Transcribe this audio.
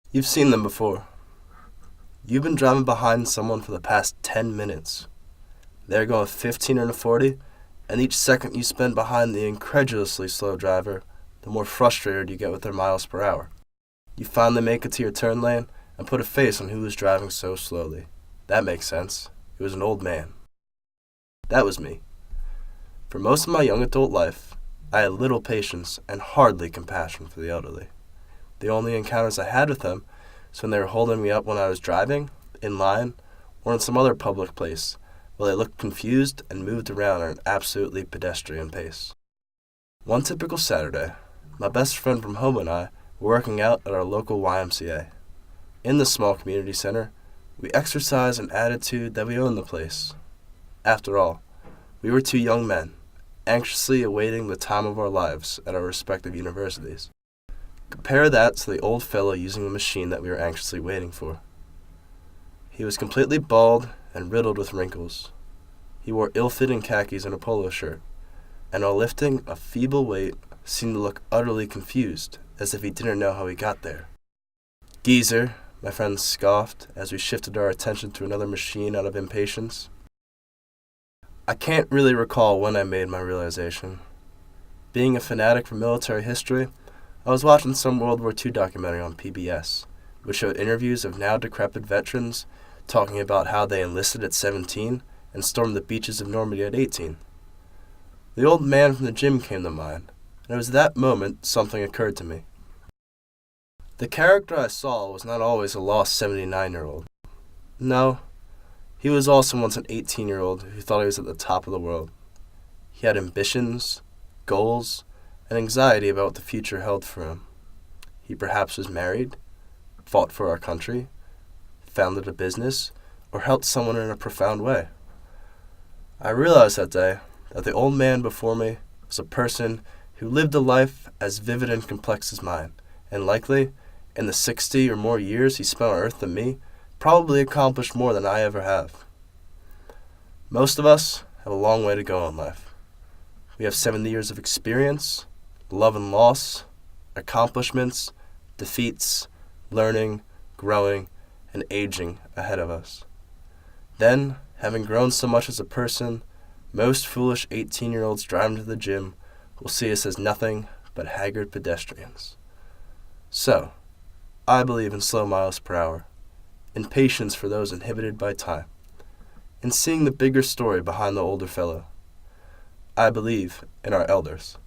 You've seen them before. You've been driving behind someone for the past 10 minutes. They're going 15 or 40, and each second you spend behind the incredulously slow driver, the more frustrated you get with their miles per hour. You finally make it to your turn lane and put a face on who was driving so slowly. That makes sense. It was an old man. That was me. For most of my young adult life, I had little patience and hardly compassion for the elderly. The only encounters I had with them was when they were holding me up when I was driving, in line, or in some other public place, while they looked confused and moved around at an absolutely pedestrian pace. One typical Saturday, my best friend from home and I were working out at our local YMCA. In the small community center, we exercised an attitude that we owned the place. After all, we were two young men, anxiously awaiting the time of our lives at our respective universities. Compare that to the old fellow using the machine that we were anxiously waiting for. He was completely bald and riddled with wrinkles. He wore ill-fitting khakis and a polo shirt, and while lifting a feeble weight, seemed to look utterly confused, as if he didn't know how he got there. "Geezer," my friend scoffed as we shifted our attention to another machine out of impatience. I can't really recall when I made my realization. Being a fanatic for military history, I was watching some World War II documentary on PBS, which showed interviews of now decrepit veterans talking about how they enlisted at 17 and stormed the beaches of Normandy at 18. The old man from the gym came to mind, and it was at that moment something occurred to me. The character I saw was not always a lost 79-year-old. No, he was also once an 18-year-old who thought he was at the top of the world. He had ambitions, goals, and anxiety about what the future held for him. He perhaps was married, fought for our country, founded a business, or helped someone in a profound way. I realized that day that the old man before me was a person who lived a life as vivid and complex as mine, and likely, in the 60 or more years he spent on earth than me, probably accomplished more than I ever have. Most of us have a long way to go in life. We have 70 years of experience, love and loss, accomplishments, defeats, learning, growing, and aging ahead of us. Then, having grown so much as a person, most foolish 18-year-olds driving to the gym will see us as nothing but haggard pedestrians. So, I believe in slow miles per hour, in patience for those inhibited by time, in seeing the bigger story behind the older fellow. I believe in our elders.